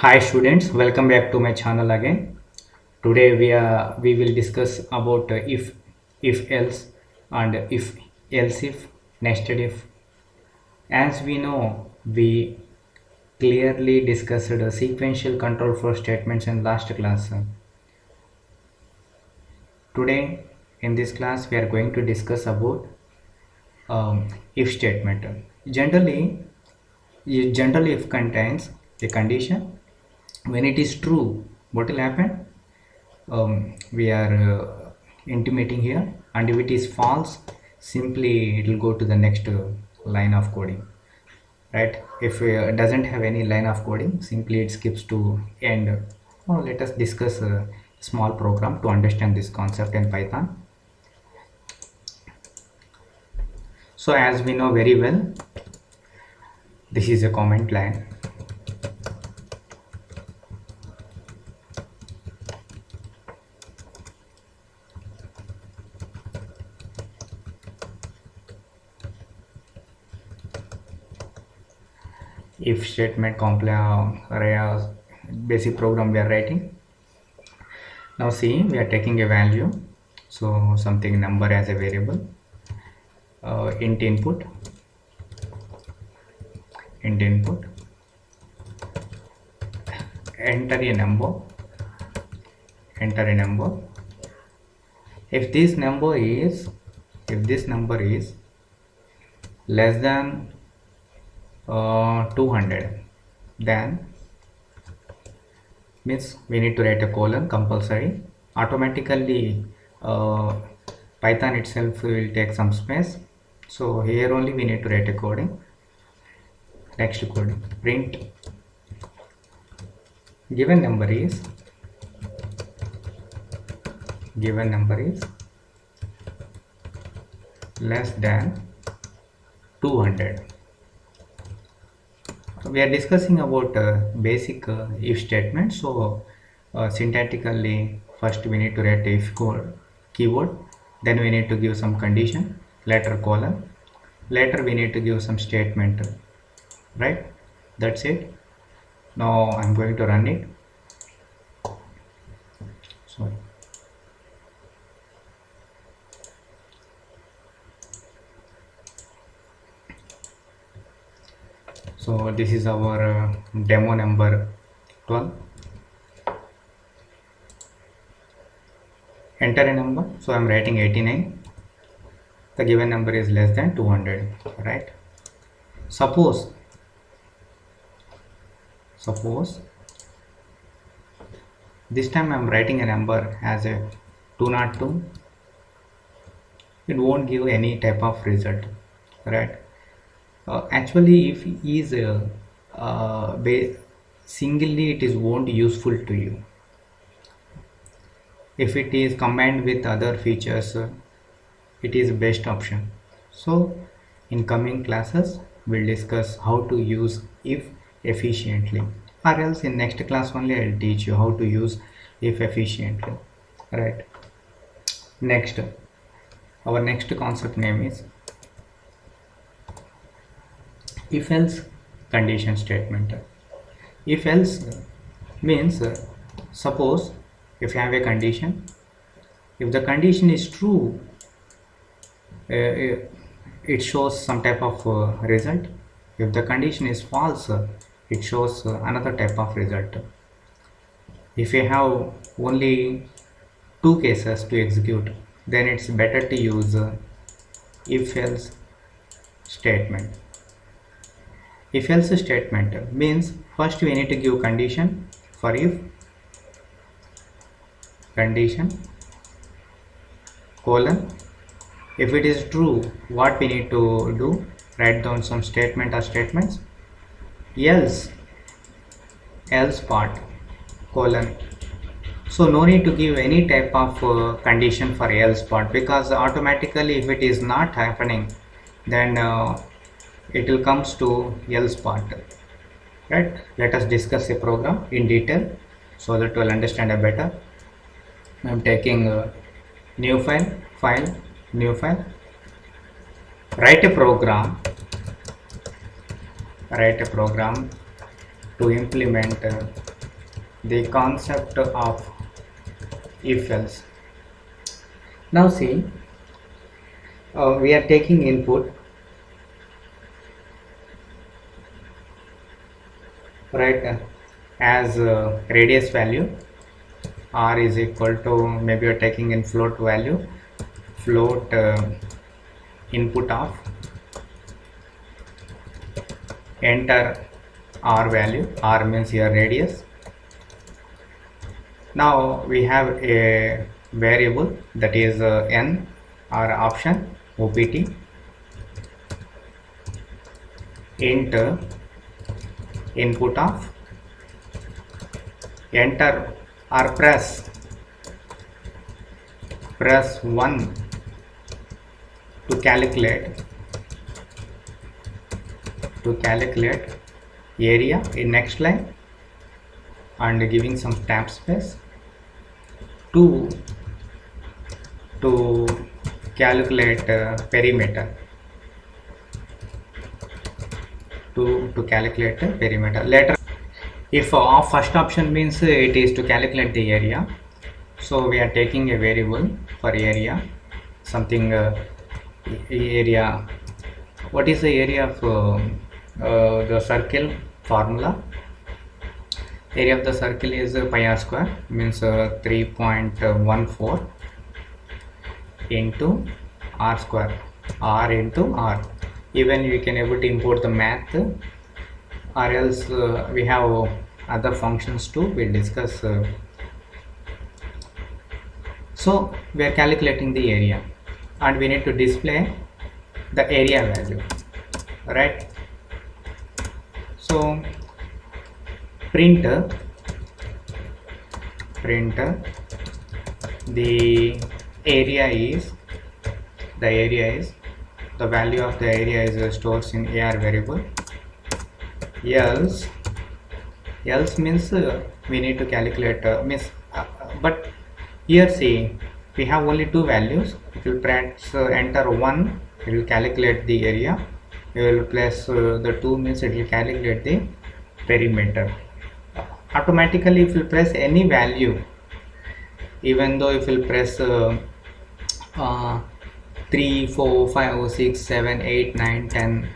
Hi students, welcome back to my channel again. Today we will discuss about if else and if nested if. As we know, we clearly discussed a sequential control flow statements in last class. Today in this class we are going to discuss about if statement. Generally, generally if contains a condition. When it is true, what will happen? We are intimating here, and if it is false, simply it will go to the next line of coding, right? If it doesn't have any line of coding, simply it skips to end. Now let us discuss a small program to understand this concept in Python. So as we know very well, this is a comment line. If statement complex basic program we are writing. Now see, we are taking a value, so something number as a variable, int input, enter a number, if this number is less than 200, then means we need to write a colon compulsory. Automatically Python itself will take some space, so here only we need to write a coding. Next coding, print given number is less than 200. We are discussing about basic if statement. So syntactically, first we need to write if keyword, then we need to give some condition, later colon, later we need to give some statement, right? That's it. Now I'm going to run it. Sorry. So this is our demo number 12. Enter a number, so I'm writing 89. The given number is less than 200, right? Suppose this time I'm writing a number as a 202. It won't give any type of result, right? Actually, if is singly, it is won't useful to you. If it is combined with other features, it is best option. So in coming classes we'll discuss how to use if efficiently, or else in next class only I'll teach you how to use if efficiently, right? Next, our next concept name is if else condition statement. If else means suppose if you have a condition, if the condition is true, it shows some type of result. If the condition is false, it shows another type of result. If you have only two cases to execute, then it's better to use if else statement. If else statement means first we need to give condition for if condition colon. If it is true, what we need to do, write down some statement or statements, else part colon. So no need to give any type of condition for else part, because automatically if it is not happening, then it will comes to else part, right? Let us discuss a program in detail so that we'll understand a better. I'm taking a new file, write a program to implement the concept of if else. Now see, we are taking input, right, as radius value. R is equal to, maybe you're taking in float value, float input of, enter R value. R means your radius. Now we have a variable that is n, or option opt, int input of, enter or press 1 to calculate area in next line, and giving some tab space, 2 to calculate perimeter, to calculate perimeter. Later, if first option means it is to calculate the area, so we are taking a variable for area, something area. What is the area of the circle formula? Area of the circle is pi r square, means 3.14 into r square, r into r. Even we can able to import the math, or else we have other functions too, we'll discuss. So we are calculating the area, and we need to display the area value, right? So print the area is, the value of the area is stored in AR variable. Else means we need to calculate but here see, we have only two values. If you press enter 1, it will calculate the area. You will place the 2 means it will calculate the perimeter. Automatically, if you press any value, even though if you press 3, 4, 5, 6, 7, 8, 9, 10,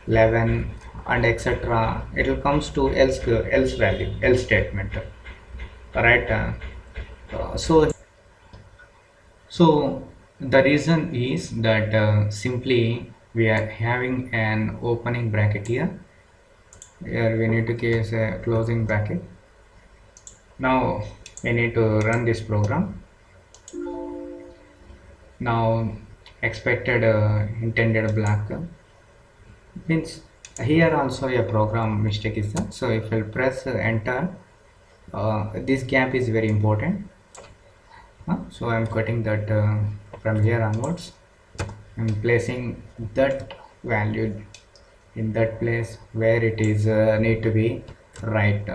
11 and etc., it will comes to else value, else statement, right? So the reason is that simply we are having an opening bracket here. Here we need to case a closing bracket. Now we need to run this program. Now expected intended black means here also a program mistake is there. So if I press enter, this gap is very important. So I'm cutting that from here onwards. I'm placing that value in that place where it is need to be right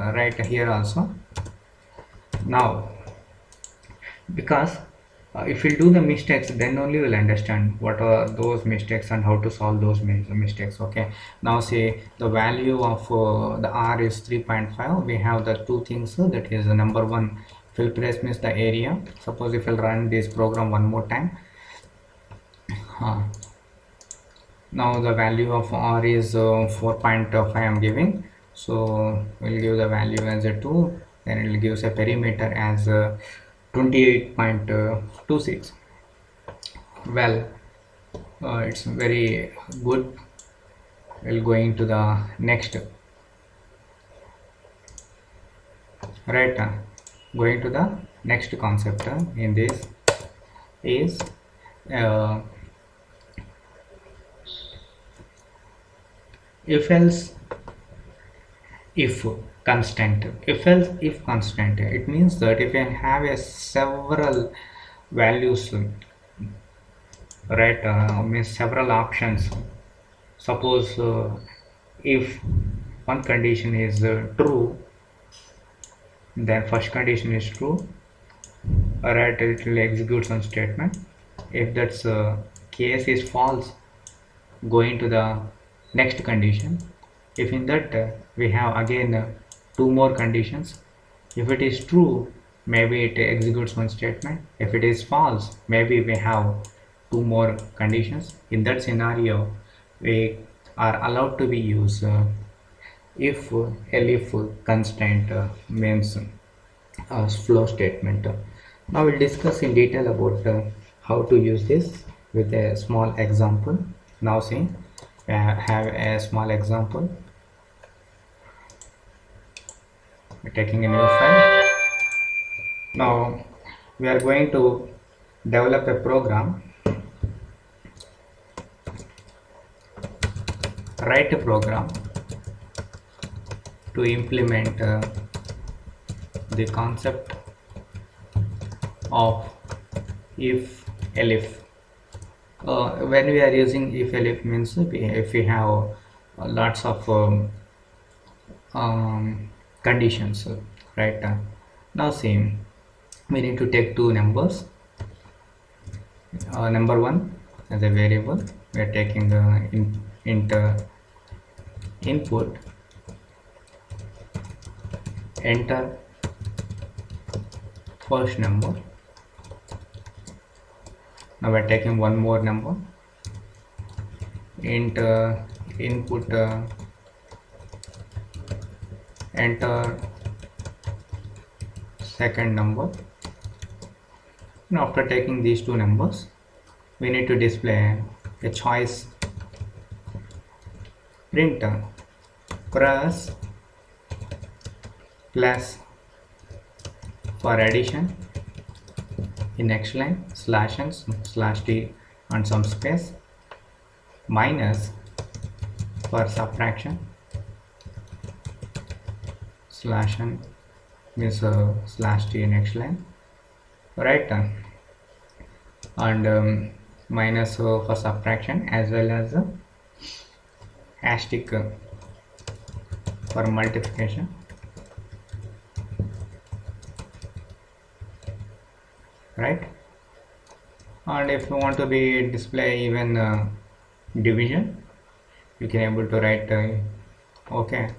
here also. Now because if you do the mistakes, then only will understand what are those mistakes and how to solve those mistakes. Okay, now say the value of the R is 3.5. we have the two things, that is number one, fill press means the area. Suppose if I'll run this program one more time, now the value of R is 4.5 I'm giving, so we'll give the value as a 2, then it will give a perimeter as 28.26. well, it's very good. We'll going to the next, right? Going to the next concept in this is if else if constant. If else if constant, it means that if I have a several values, right, means several options. Suppose if one condition is true, then first condition is true, right, it will execute some statement. If that's case is false, going to the next condition. If in that we have again two more conditions, If it is true, maybe it executes one statement. If it is false, maybe we have two more conditions. In that scenario, we are allowed to be use if elif constraint means flow statement. Now we'll discuss in detail about how to use this with a small example. Now see, we have a small example. We're taking a new file. Now we are going to develop a program, write a program to implement the concept of if elif. When we are using if elif means if we have lots of conditions, right? Now see, we need to take two numbers. Number one as a variable, we are taking input, enter first number. Now we are taking one more number, input, enter second number. Now after taking these two numbers, we need to display a choice print press plus for addition in next line slash n slash t and some space, minus for subtraction slash n means slash t next line, right? And minus for subtraction, as well as asterisk for multiplication, right? And if you want to be display even division, you can able to write okay,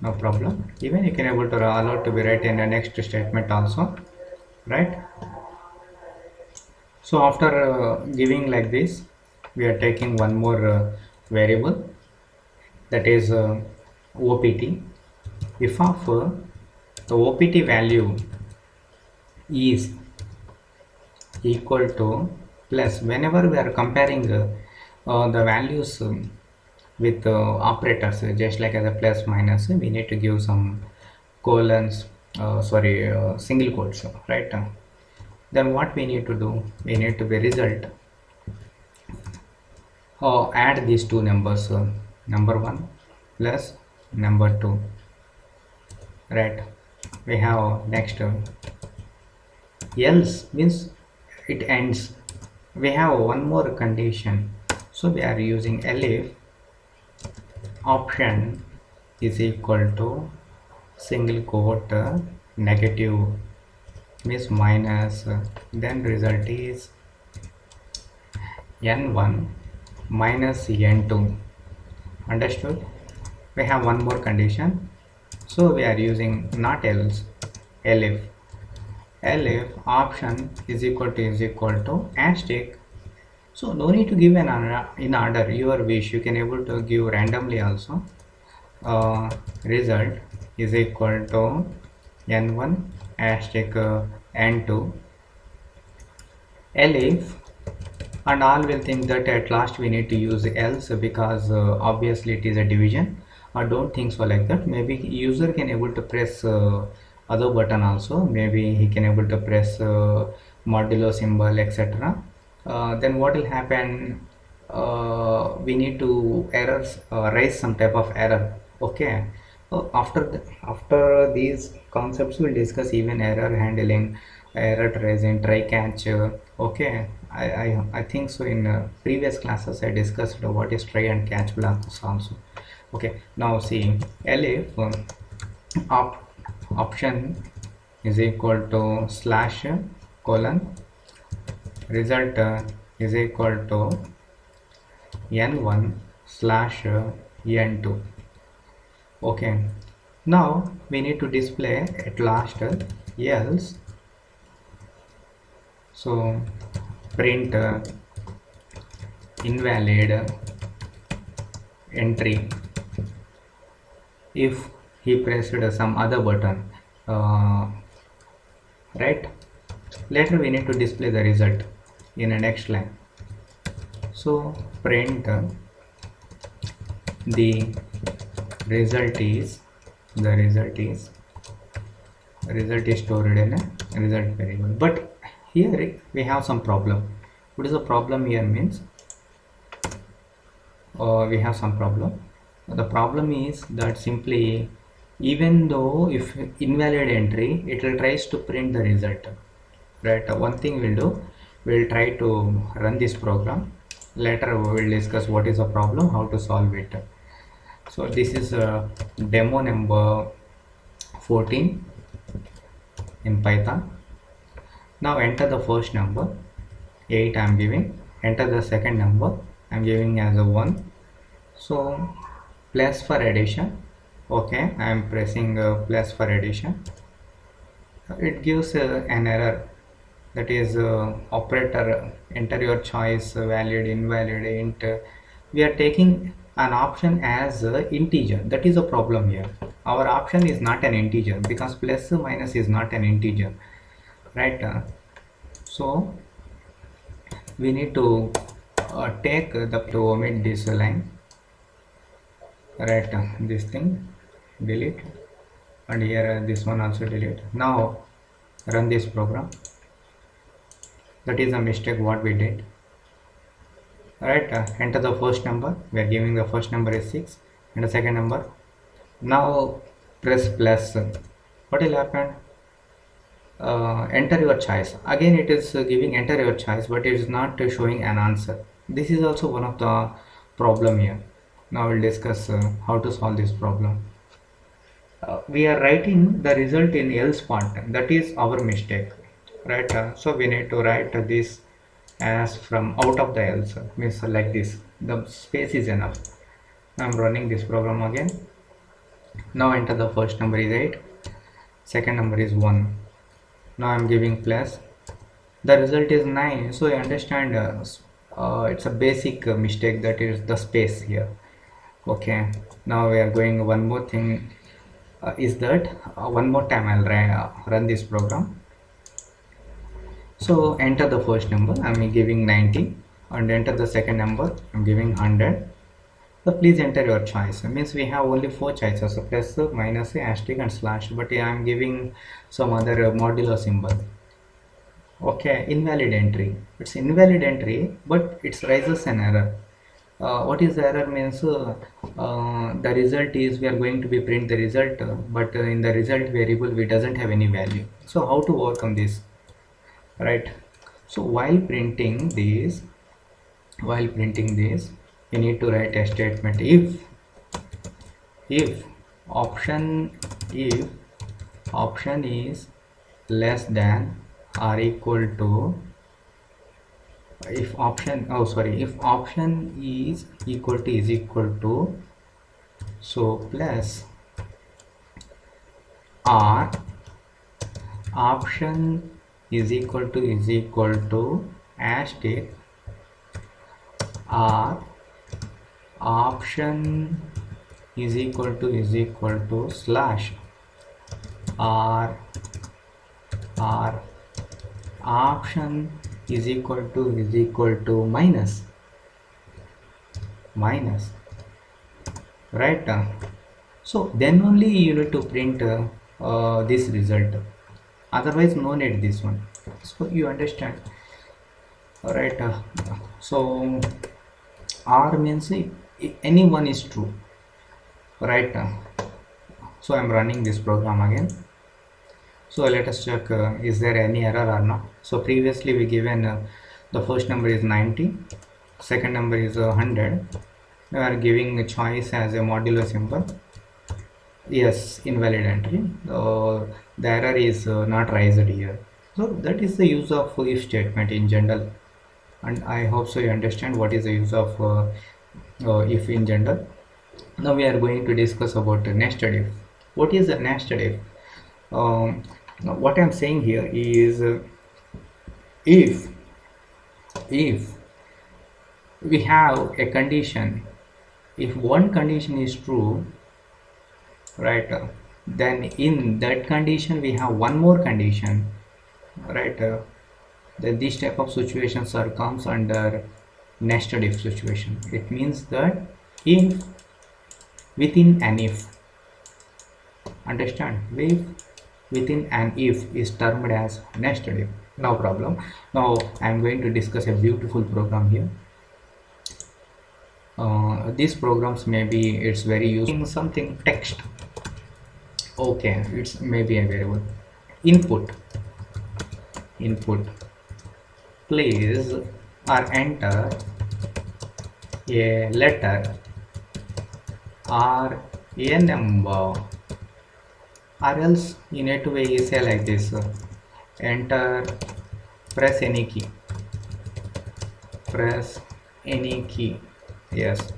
no problem. Even you can able to allow to be write in the next statement also, right? So after giving like this, we are taking one more variable, that is OPT. If of the OPT value is equal to plus, whenever we are comparing the values with operators, just like as a plus minus, we need to give some colons, single quotes, right? Then what we need to do, we need to be result add these two numbers, number 1 plus number 2, right? We have next else means it ends. We have one more condition, so we are using elif option is equal to single quote negative means minus, then result is n1 minus n2. Understood? We have one more condition, so we are using not else, elif option is equal to asterisk. So no need to give an in order, your wish, you can able to give randomly also. Result is equal to n1 asterisk n2 elif, and all will think that at last we need to use else because obviously it is a division. I don't think so like that. Maybe user can able to press other button also, maybe he can able to press modulo symbol, etc. Then what will happen, we need to raise some type of error. Okay, after these concepts we'll discuss even error handling, error tracing, try catch. Okay, I think so. In previous classes I discussed what is try and catch blocks also. Okay, now see, elif option is equal to slash colon result is equal to n1 slash n2. Okay, Now we need to display at last else. So print invalid entry if he pressed some other button, uh, right? Later we need to display the result in the next line. So print the result is result is stored in a result variable. But here we have some problem. What is the problem here means? We have some problem. The problem is that simply, even though if invalid entry, it will tries to print the result, right? One thing we'll do, we'll try to run this program. Later we will discuss what is the problem, how to solve it. So this is demo number 14 in Python. Now enter the first number 8 I am giving, enter the second number I am giving as a 1. So plus for addition, okay, I am pressing plus for addition. It gives an error, that is operator enter your choice valid invalid int. We are taking an option as integer. That is a problem here. Our option is not an integer because plus minus is not an integer, right? So we need to take to omit this line, right? This thing delete, and here this one also delete. Now run this program. That is a mistake what we did, right? Enter the first number. We are giving the first number is 6 and the second number. Now press plus. What will happen? Enter your choice. Again it is giving enter your choice, but it is not showing an answer. This is also one of the problem here. Now we'll discuss how to solve this problem. We are writing the result in else part. That is our mistake, right? So we need to write this as from out of the else, means like this. The space is enough. I'm running this program again. Now enter the first number is 8, second number is 1. Now I'm giving plus. The result is 9. So you understand it's a basic mistake, that is the space here. Okay, now we are going one more thing, is that one more time I'll run this program. So enter the first number, I'm giving 90, and enter the second number, I'm giving 100. So please enter your choice. It means we have only 4 choices, so plus, minus, asterisk and slash, but I'm giving some other modulo symbol. Okay, invalid entry. It's invalid entry, but it raises an error. What is the error means? The result is we are going to be print the result, but in the result variable we doesn't have any value. So how to overcome this, right? So while printing this, you need to write a statement if option is less than or equal to, if option is equal to, so plus, or option is equal to asterisk, or option is equal to slash, or option is equal to minus, right? So then only you need to print this result, otherwise no need this one. So you understand, right? So R means if any one is true, right? So I'm running this program again. So let us check is there any error or not. So previously we given the first number is 90, second number is 100. We are giving a choice as a modulo symbol. Yes, invalid entry. The error is not raised here. So that is the use of if statement in general, and I hope so you understand what is the use of if in general. Now we are going to discuss about nested if. What is a nested if? Now what I'm saying here is if if we have a condition, if one condition is true, right, then in that condition we have one more condition, right, then these type of situations are comes under nested if situation. It means that if within an if, understand, if within an if is termed as nested if. No problem. Now I am going to discuss a beautiful program here. These programs, maybe it's very useful in something text. Okay, it's maybe a variable input. Please or enter a letter or a number, or else you need to say like this, enter, press any key, yes.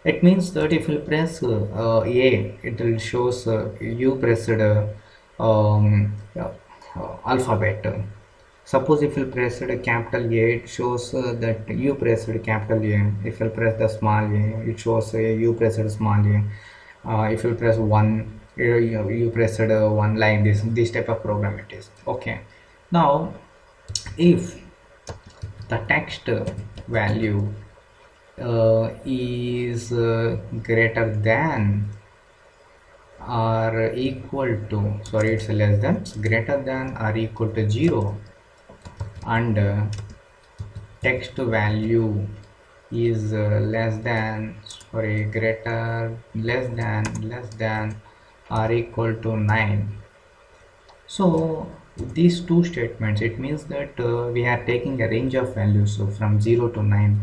It means that if you press A, it will shows you pressed alphabet. Suppose if you press a capital A, it shows that you pressed capital A. If you press the small a, it shows you pressed small a. If you press one, you pressed one line. This type of program it is. Okay. Now, if the text value is greater than or equal to, sorry, it's less than, greater than or equal to 0, and text value is less than, sorry, less than or equal to 9. So these two statements, it means that we are taking a range of values, so from 0 to 9,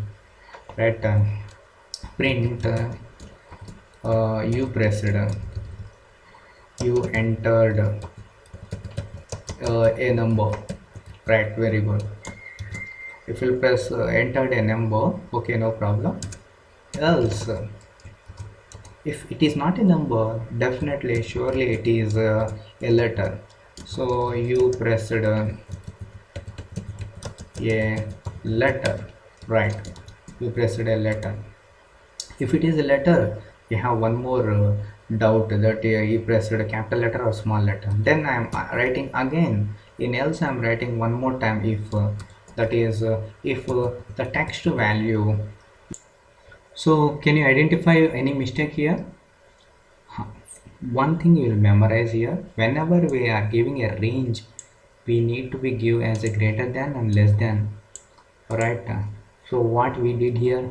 right? Print you pressed, you entered a number, right? Very good. If you press entered a number, okay, no problem. Else if it is not a number, definitely surely it is a letter, so you pressed a letter, right? You pressed a letter. If it is a letter, you have one more doubt that you pressed a capital letter or small letter. Then I am writing again. In else I am writing one more time if that is if the text value. So can you identify any mistake here? One thing you will memorize here: whenever we are giving a range, we need to be give as a greater than and less than, right? So what we did here,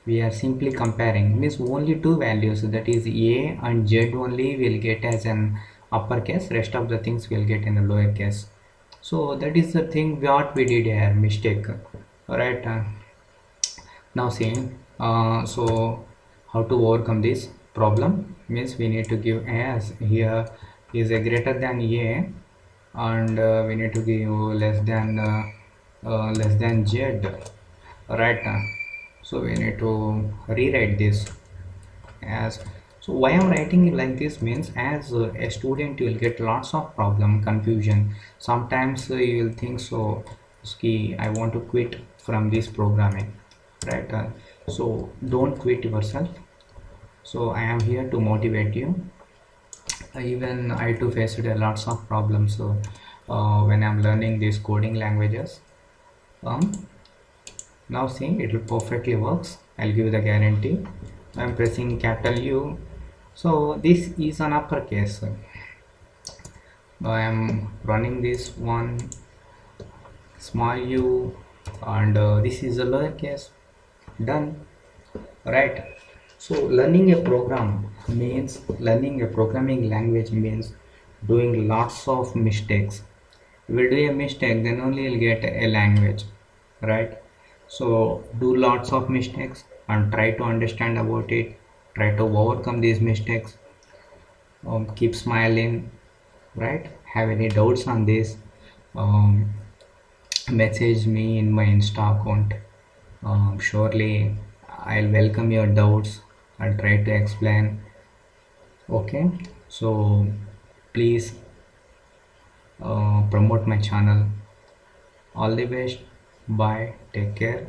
we are simply comparing, means only two values, that is a and z only will get as an uppercase, rest of the things will get in the lowercase. So that is the thing what we did here, mistake, right? Now see, so how to overcome this problem, means we need to give as here is a greater than a, and we need to give less than z, right? So we need to rewrite this as, so why I'm writing it like this means, as a student you will get lots of problem confusion. Sometimes you will think, so ski I want to quit from this programming, right? So don't quit yourself. So I am here to motivate you. Even I too faced lots of problems, so when I'm learning these coding languages. Now see, it will perfectly works, I'll give you the guarantee. I'm pressing capital U, so this is an uppercase. I am running this one, small u, and this is a lowercase. Done, right? So learning a program means, learning a programming language means doing lots of mistakes. If you do a mistake, then only you'll get a language, right? So do lots of mistakes and try to understand about it, try to overcome these mistakes. Keep smiling, right? Have any doubts on this, um, message me in my Insta account. Surely I'll welcome your doubts and try to explain. Okay, So please promote my channel. All the best. Bye. Take care.